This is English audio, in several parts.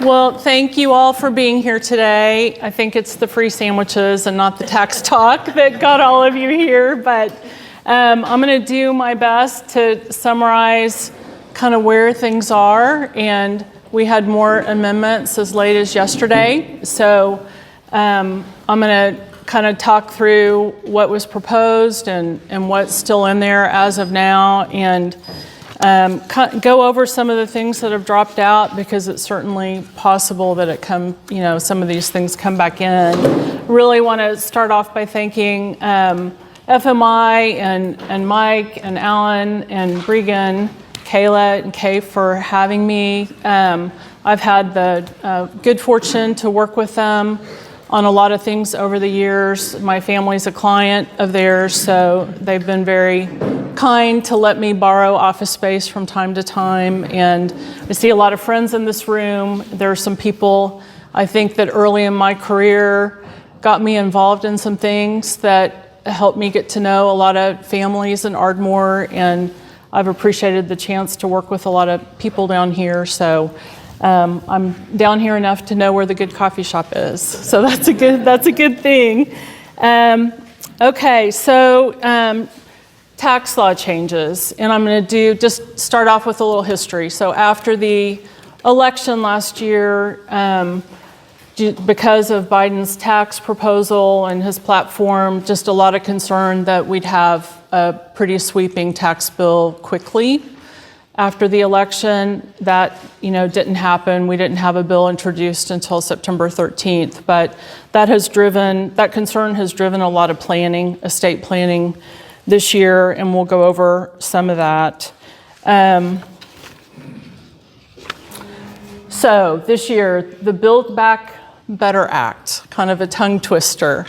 Well, thank you all for being here today. I think it's the free sandwiches and not the tax talk that got all of you here, but I'm going to do my best to summarize kind of where things are, and we had more amendments as late as yesterday, so I'm going to kind of talk through what was proposed and what's still in there as of now, and go over some of the things that have dropped out, because it's certainly possible that some of these things come back in. Really want to start off by thanking FMI and Mike and Alan and Bregan, Kayla and Kay for having me. I've had the good fortune to work with them on a lot of things over the years. My family's a client of theirs, so they've been very kind to let me borrow office space from time to time. And I see a lot of friends in this room. There are some people I think that early in my career got me involved in some things that helped me get to know a lot of families in Ardmore, and I've appreciated the chance to work with a lot of people down here. So I'm down here enough to know where the good coffee shop is. So that's a good thing. Okay, so tax law changes, and I'm going to just start off with a little history. So after the election last year, because of Biden's tax proposal and his platform, just a lot of concern that we'd have a pretty sweeping tax bill quickly. After the election, that didn't happen. We didn't have a bill introduced until September 13th, but that concern has driven a lot of planning, estate planning this year, and we'll go over some of that. So this year, the Build Back Better Act, kind of a tongue twister,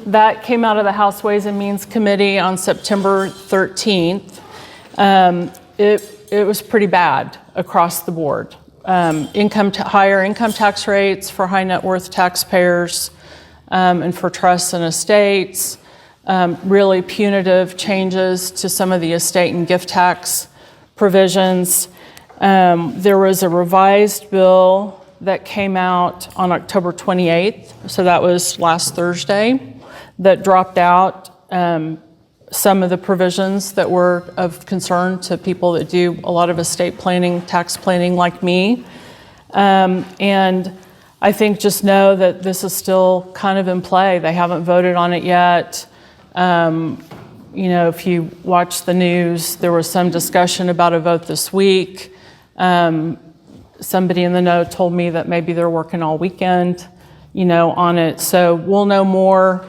that came out of the House Ways and Means Committee on September 13th. It was pretty bad across the board. Higher income tax rates for high net worth taxpayers and for trusts and estates, really punitive changes to some of the estate and gift tax provisions. There was a revised bill that came out on October 28th, so that was last Thursday, that dropped out some of the provisions that were of concern to people that do a lot of estate planning, tax planning like me. And I think just know that this is still kind of in play. They haven't voted on it yet. If you watch the news, there was some discussion about a vote this week. Somebody in the know told me that maybe they're working all weekend, on it. So we'll know more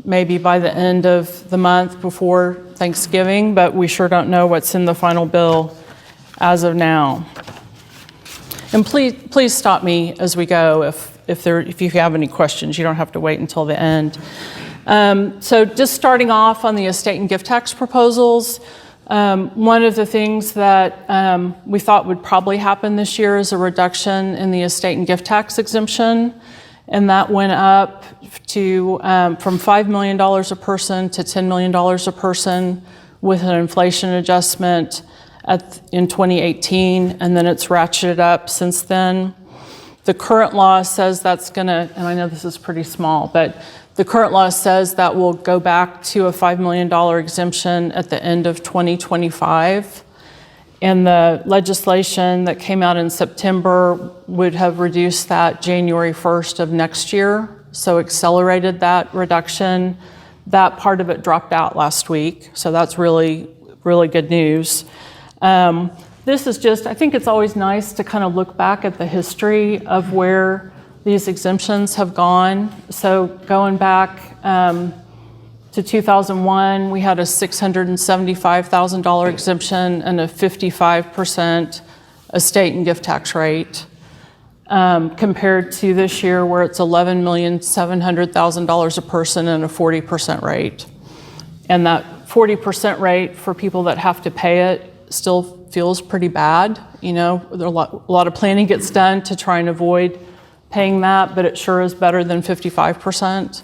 maybe by the end of the month before Thanksgiving, but we sure don't know what's in the final bill as of now. And please stop me as we go if you have any questions. You don't have to wait until the end. So just starting off on the estate and gift tax proposals, one of the things that we thought would probably happen this year is a reduction in the estate and gift tax exemption, and that went up to from $5 million a person to $10 million a person with an inflation adjustment in 2018, and then it's ratcheted up since then. The current law says that's going to, and I know this is pretty small, but the current law says that will go back to a $5 million exemption at the end of 2025. And the legislation that came out in September would have reduced that January 1st of next year, so accelerated that reduction. That part of it dropped out last week, so that's really, really good news. This is just, I think it's always nice to kind of look back at the history of where these exemptions have gone. So going back to 2001, we had a $675,000 exemption and a 55% estate and gift tax rate, compared to this year where it's $11,700,000 a person and a 40% rate. And that 40% rate for people that have to pay it still feels pretty bad. A lot of planning gets done to try and avoid paying that, but it sure is better than 55%.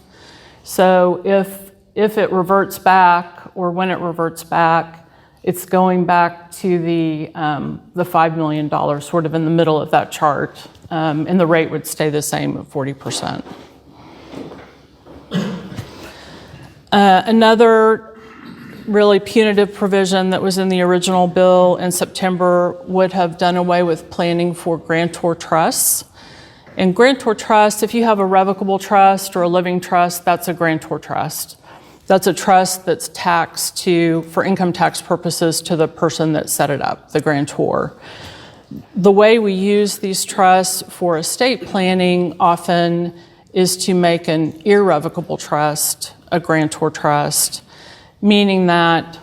So if it reverts back, or when it reverts back, It's going back to the $5 million, sort of in the middle of that chart, and the rate would stay the same at 40%. Another really punitive provision that was in the original bill in September would have done away with planning for grantor trusts. And grantor trust, if you have a revocable trust or a living trust, that's a grantor trust. That's a trust that's taxed for income tax purposes to the person that set it up, the grantor. The way we use these trusts for estate planning often is to make an irrevocable trust a grantor trust, meaning that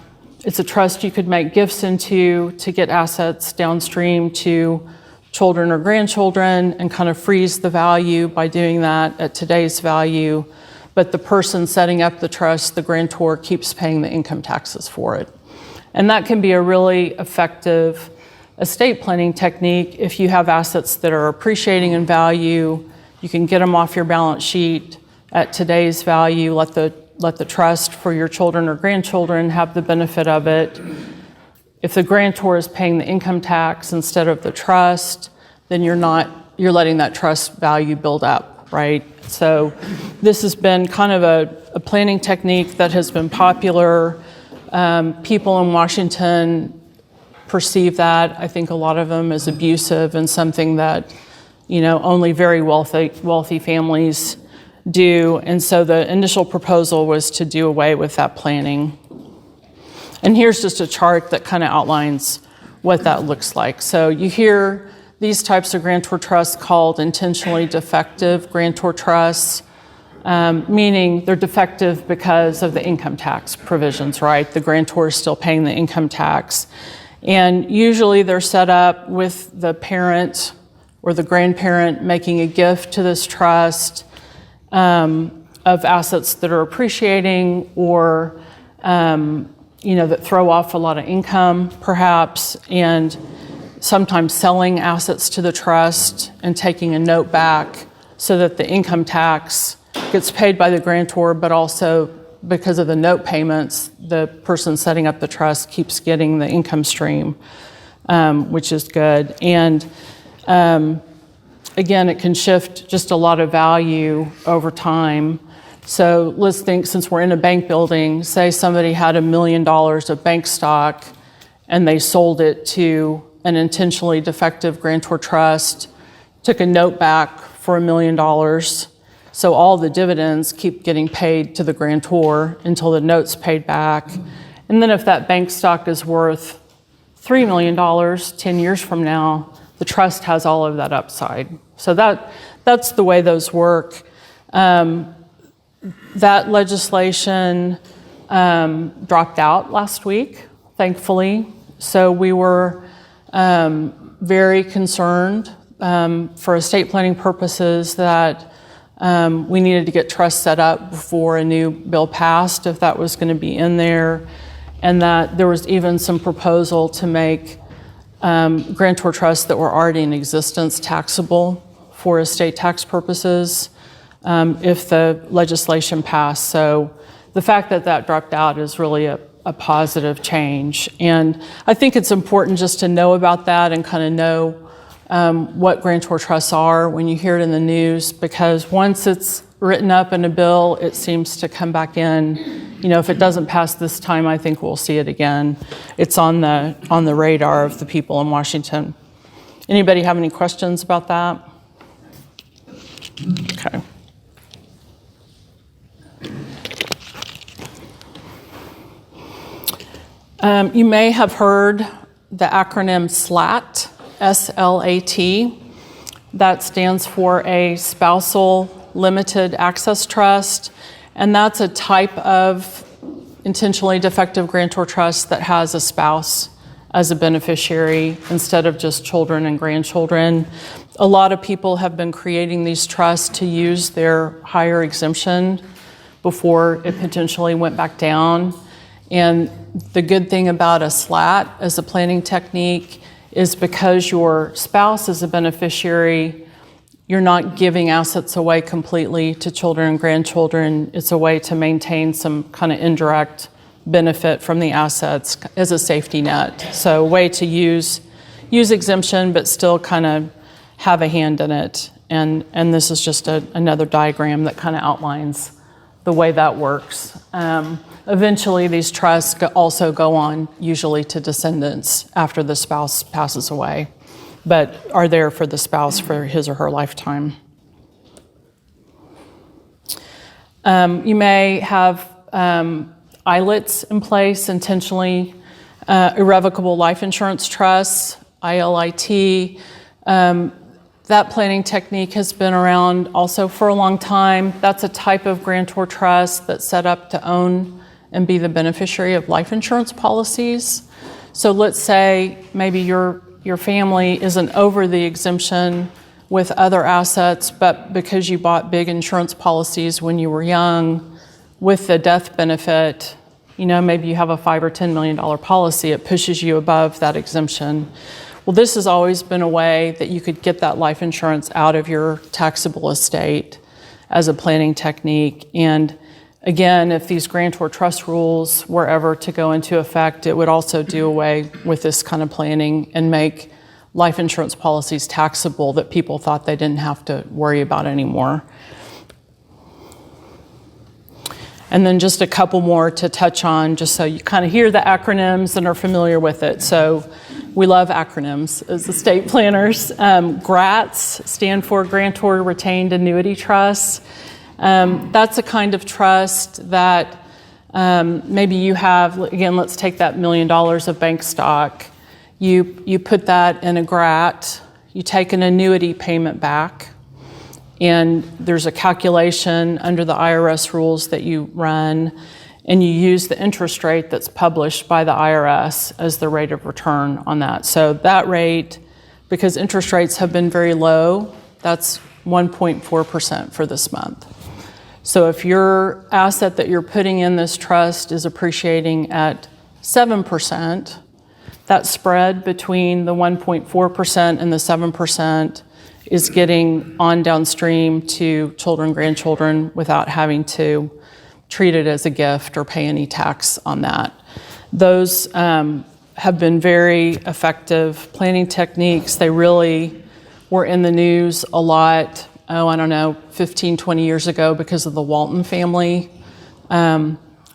it's a trust you could make gifts into to get assets downstream to children or grandchildren and kind of freeze the value by doing that at today's value. But the person setting up the trust, the grantor, keeps paying the income taxes for it. And that can be a really effective estate planning technique if you have assets that are appreciating in value. You can get them off your balance sheet at today's value, let the trust for your children or grandchildren have the benefit of it. If the grantor is paying the income tax instead of the trust, then you're letting that trust value build up, right? So this has been kind of a planning technique that has been popular. People in Washington perceive that, I think a lot of them, as abusive and something that, only very wealthy families do. And so the initial proposal was to do away with that planning. And here's just a chart that kind of outlines what that looks like. So you hear these types of grantor trusts called intentionally defective grantor trusts, meaning they're defective because of the income tax provisions, right? The grantor is still paying the income tax. And usually they're set up with the parent or the grandparent making a gift to this trust of assets that are appreciating or, that throw off a lot of income, perhaps, and sometimes selling assets to the trust and taking a note back so that the income tax gets paid by the grantor, but also because of the note payments, the person setting up the trust keeps getting the income stream, which is good. And again, it can shift just a lot of value over time. So let's think, since we're in a bank building, say somebody had $1 million of bank stock and they sold it to an intentionally defective grantor trust, took a note back for $1 million. So all the dividends keep getting paid to the grantor until the note's paid back. And then if that bank stock is worth $3 million 10 years from now, the trust has all of that upside. So that's the way those work. That legislation dropped out last week, thankfully. So we were very concerned for estate planning purposes that we needed to get trusts set up before a new bill passed, if that was going to be in there, and that there was even some proposal to make grantor trusts that were already in existence taxable for estate tax purposes if the legislation passed. So the fact that that dropped out is really a positive change. And I think it's important just to know about that and kind of know what grantor trusts are when you hear it in the news, because once it's written up in a bill, it seems to come back in. If it doesn't pass this time, I think we'll see it again. It's on the radar of the people in Washington. Anybody have any questions about that? Okay. You may have heard the acronym SLAT, S-L-A-T. That stands for a spousal limited access trust, and that's a type of intentionally defective grantor trust that has a spouse as a beneficiary instead of just children and grandchildren. A lot of people have been creating these trusts to use their higher exemption before it potentially went back down. And the good thing about a SLAT as a planning technique is because your spouse is a beneficiary, you're not giving assets away completely to children and grandchildren. It's a way to maintain some kind of indirect benefit from the assets as a safety net. So a way to use exemption, but still kind of have a hand in it. And this is just another diagram that kind of outlines the way that works. Eventually, these trusts also go on, usually to descendants after the spouse passes away, but are there for the spouse for his or her lifetime. You may have ILITs in place, intentionally irrevocable life insurance trusts, ILIT. That planning technique has been around also for a long time. That's a type of grantor trust that's set up to own and be the beneficiary of life insurance policies. So let's say maybe your family isn't over the exemption with other assets, but because you bought big insurance policies when you were young with the death benefit, maybe you have a $5 or $10 million policy, it pushes you above that exemption. Well, this has always been a way that you could get that life insurance out of your taxable estate as a planning technique. And again, if these grantor trust rules were ever to go into effect, it would also do away with this kind of planning and make life insurance policies taxable that people thought they didn't have to worry about anymore. And then just a couple more to touch on, just so you kind of hear the acronyms and are familiar with it. So we love acronyms as estate planners. GRATs stand for Grantor Retained Annuity Trust. That's a kind of trust that maybe you have, again, let's take that $1 million of bank stock. You put that in a GRAT, you take an annuity payment back, and there's a calculation under the IRS rules that you run, and you use the interest rate that's published by the IRS as the rate of return on that. So that rate, because interest rates have been very low, that's 1.4% for this month. So if your asset that you're putting in this trust is appreciating at 7%, that spread between the 1.4% and the 7% is getting on downstream to children, grandchildren without having to treat it as a gift or pay any tax on that. Those have been very effective planning techniques. They really were in the news a lot, 15, 20 years ago because of the Walton family,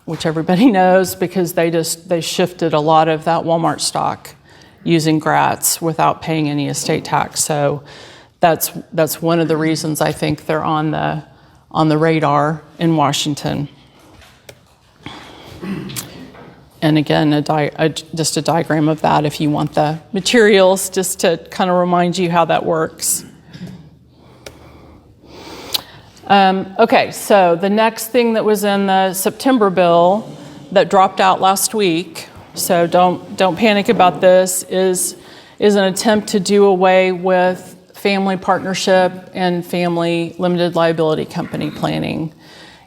which everybody knows because they shifted a lot of that Walmart stock using GRATs without paying any estate tax. So that's one of the reasons I think they're on the radar in Washington. And again, just a diagram of that if you want the materials, just to kind of remind you how that works. Okay, so the next thing that was in the September bill that dropped out last week, so don't panic about this, is an attempt to do away with family partnership and family limited liability company planning.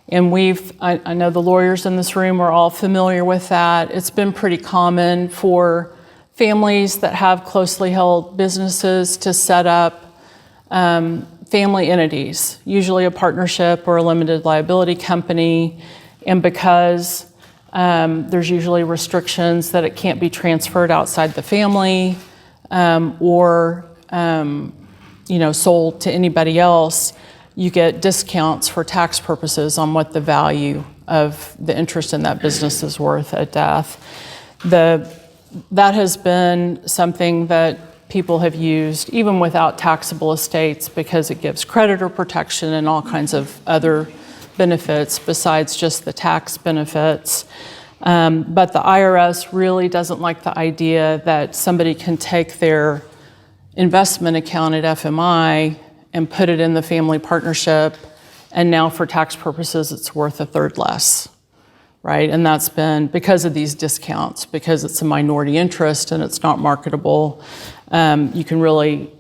And I know the lawyers in this room are all familiar with that. It's been pretty common for families that have closely held businesses to set up family entities, usually a partnership or a limited liability company. And because there's usually restrictions that it can't be transferred outside the family or sold to anybody else, you get discounts for tax purposes on what the value of the interest in that business is worth at death. That has been something that people have used even without taxable estates because it gives creditor protection and all kinds of other benefits besides just the tax benefits. But the IRS really doesn't like the idea that somebody can take their investment account at FMI and put it in the family partnership, and now for tax purposes it's worth a third less, right? And that's been because of these discounts, because it's a minority interest and it's not marketable. You can really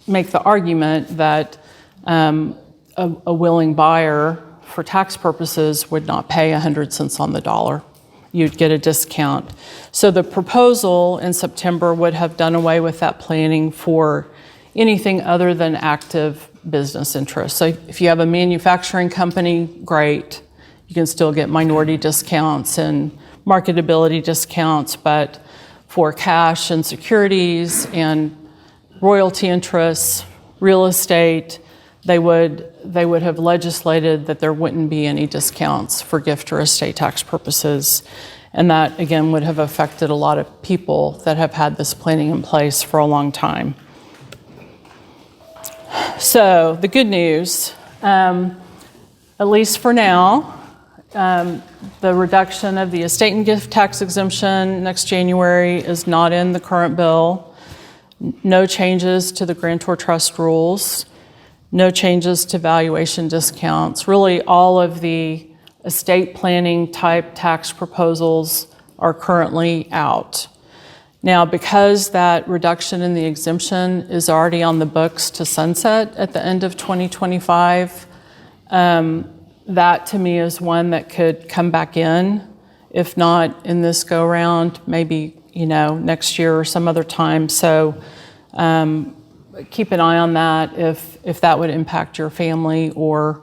make the argument that a willing buyer for tax purposes would not pay 100 cents on the dollar. You'd get a discount. So the proposal in September would have done away with that planning for anything other than active business interests. So if you have a manufacturing company, great. You can still get minority discounts and marketability discounts, but for cash and securities and royalty interests, real estate, they would have legislated that there wouldn't be any discounts for gift or estate tax purposes. And that, again, would have affected a lot of people that have had this planning in place for a long time. So the good news, at least for now, the reduction of the estate and gift tax exemption next January is not in the current bill. No changes to the grantor trust rules. No changes to valuation discounts. Really, all of the estate planning type tax proposals are currently out. Now, because that reduction in the exemption is already on the books to sunset at the end of 2025, that to me is one that could come back in, if not in this go round, maybe next year or some other time. So keep an eye on that if that would impact your family or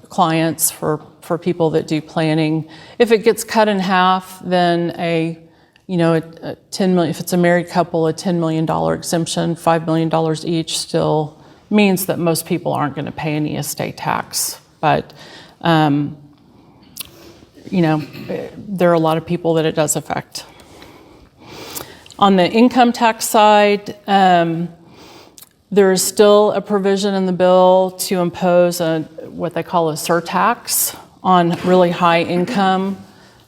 clients for people that do planning. If it gets cut in half, then a $10 million, if it's a married couple, a $10 million exemption, $5 million each still means that most people aren't going to pay any estate tax. But there are a lot of people that it does affect. On the income tax side, there is still a provision in the bill to impose what they call a surtax on really high income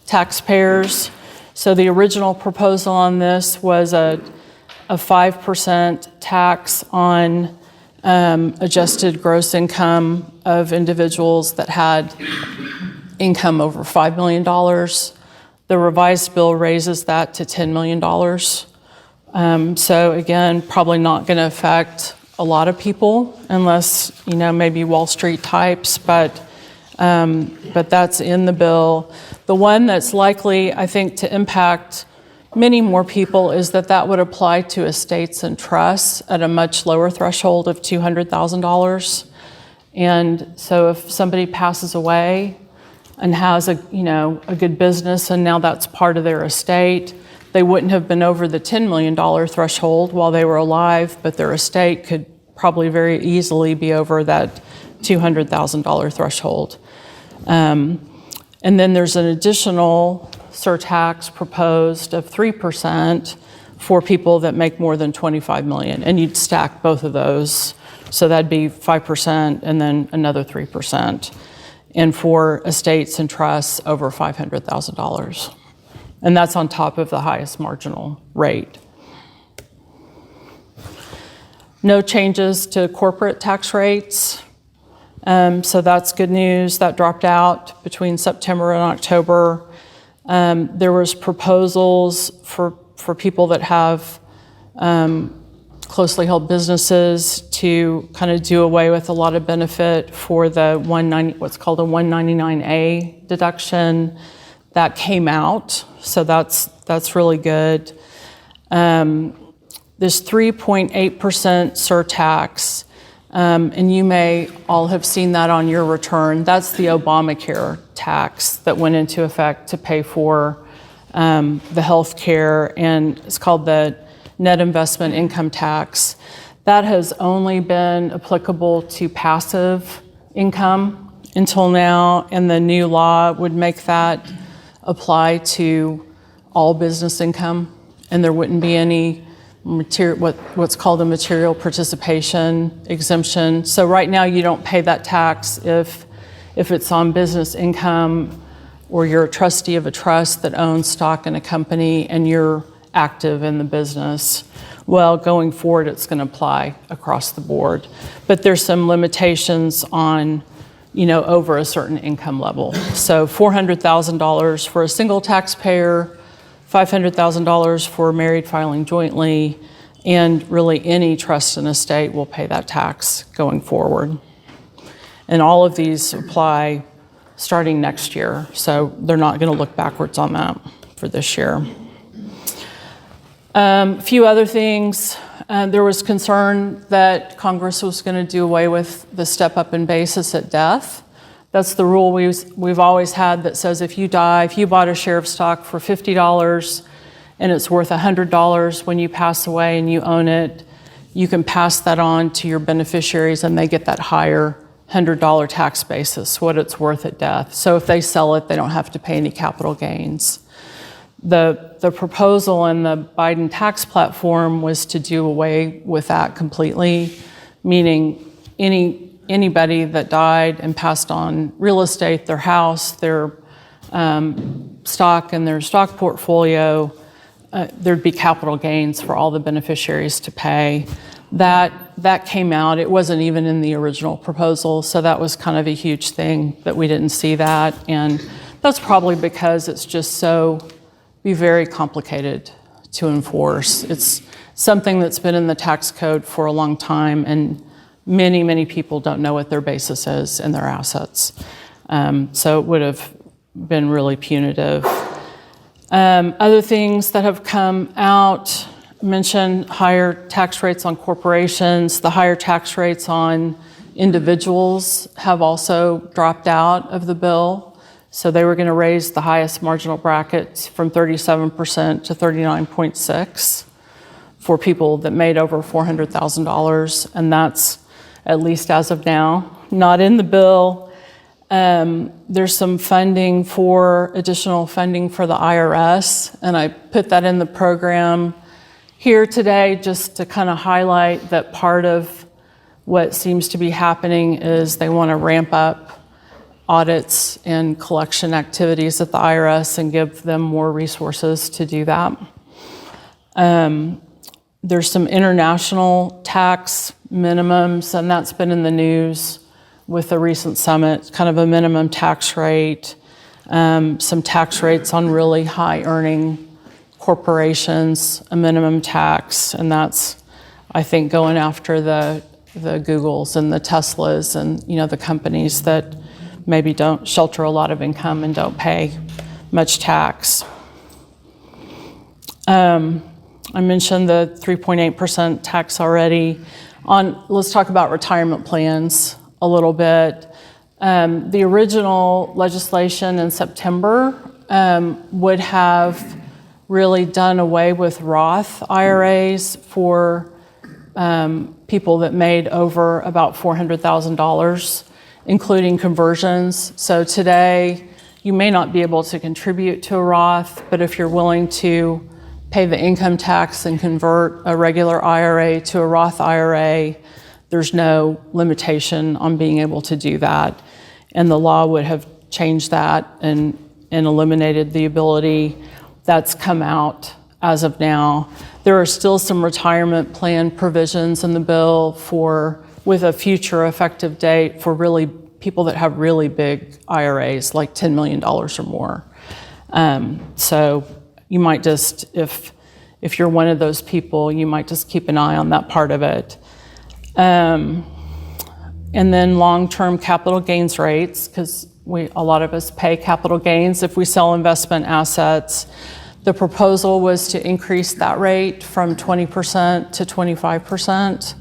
taxpayers. So the original proposal on this was a 5% tax on adjusted gross income of individuals that had income over $5 million. The revised bill raises that to $10 million. So again, probably not going to affect a lot of people unless, maybe Wall Street types, but that's in the bill. The one that's likely, I think, to impact many more people is that would apply to estates and trusts at a much lower threshold of $200,000. And so if somebody passes away and has a good business and now that's part of their estate, they wouldn't have been over the $10 million threshold while they were alive, but their estate could probably very easily be over that $200,000 threshold. And then there's an additional surtax proposed of 3% for people that make more than $25 million, and you'd stack both of those. So that'd be 5% and then another 3%. And for estates and trusts over $500,000. And that's on top of the highest marginal rate. No changes to corporate tax rates. So that's good news. That dropped out between September and October. There was proposals for people that have closely held businesses to kind of do away with a lot of benefit for the what's called a 199A deduction. That came out, so that's really good. This 3.8% surtax, and you may all have seen that on your return. That's the Obamacare tax that went into effect to pay for the health care, and it's called the net investment income tax. That has only been applicable to passive income until now, and the new law would make that apply to all business income, and there wouldn't be any what's called a material participation exemption. So right now you don't pay that tax if it's on business income or you're a trustee of a trust that owns stock in a company and you're active in the business. Well, going forward, it's going to apply across the board. But there's some limitations on, over a certain income level. So $400,000 for a single taxpayer, $500,000 for married filing jointly, and really any trust and estate will pay that tax going forward. And all of these apply starting next year, so they're not going to look backwards on that for this year. A few other things. There was concern that Congress was going to do away with the step-up in basis at death That's the rule we've always had that says if you die, if you bought a share of stock for $50 and it's worth $100 when you pass away and you own it, you can pass that on to your beneficiaries and they get that higher $100 tax basis, what it's worth at death. So if they sell it, they don't have to pay any capital gains. The proposal in the Biden tax platform was to do away with that completely, meaning anybody that died and passed on real estate, their house, their stock and their stock portfolio, there'd be capital gains for all the beneficiaries to pay. That came out. It wasn't even in the original proposal, so that was kind of a huge thing that we didn't see that. And that's probably because it's just be very complicated to enforce. It's something that's been in the tax code for a long time, and many, many people don't know what their basis is in their assets. So it would have been really punitive. Other things that have come out, mentioned higher tax rates on corporations. The higher tax rates on individuals have also dropped out of the bill. So they were going to raise the highest marginal brackets from 37% to 39.6% for people that made over $400,000, and that's, at least as of now, not in the bill. There's some additional funding for the IRS, and I put that in the program here today just to kind of highlight that part of what seems to be happening is they want to ramp up audits and collection activities at the IRS and give them more resources to do that. There's some international tax minimums, and that's been in the news with the recent summit, kind of a minimum tax rate, some tax rates on really high earning corporations, a minimum tax, and that's, I think, going after the Googles and the Teslas and, the companies that maybe don't shelter a lot of income and don't pay much tax. I mentioned the 3.8% tax already. Let's talk about retirement plans a little bit. The original legislation in September would have really done away with Roth IRAs for people that made over about $400,000, including conversions. So today, you may not be able to contribute to a Roth, but if you're willing to pay the income tax and convert a regular IRA to a Roth IRA, there's no limitation on being able to do that. And the law would have changed that and eliminated the ability. That's come out as of now. There are still some retirement plan provisions in the bill with a future effective date for really people that have really big IRAs, like $10 million or more. So you might just, if you're one of those people, you might just keep an eye on that part of it. And then long-term capital gains rates, because a lot of us pay capital gains if we sell investment assets. The proposal was to increase that rate from 20% to 25%,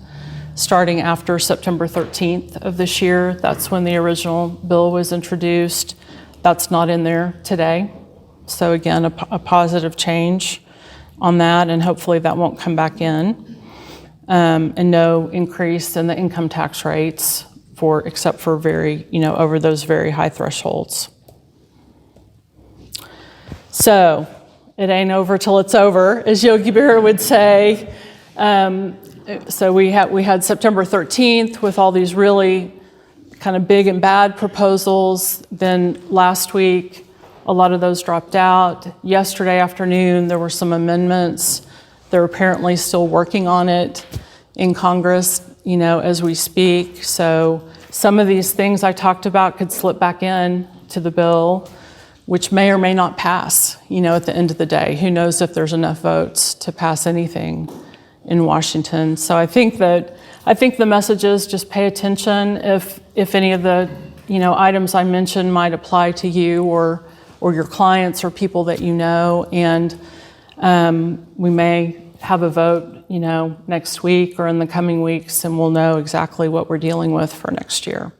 starting after September 13th of this year. That's when the original bill was introduced. That's not in there today. So again, a positive change on that, and hopefully that won't come back in. And no increase in the income tax rates except for over those very high thresholds. So it ain't over till it's over, as Yogi Berra would say. So we had September 13th with all these really kind of big and bad proposals. Then last week, a lot of those dropped out. Yesterday afternoon, there were some amendments. They're apparently still working on it in Congress, as we speak. So some of these things I talked about could slip back in to the bill, which may or may not pass, at the end of the day. Who knows if there's enough votes to pass anything in Washington. So I think the message is just pay attention if any of the, items I mentioned might apply to you or your clients or people that you know, and we may have a vote, next week or in the coming weeks, and we'll know exactly what we're dealing with for next year.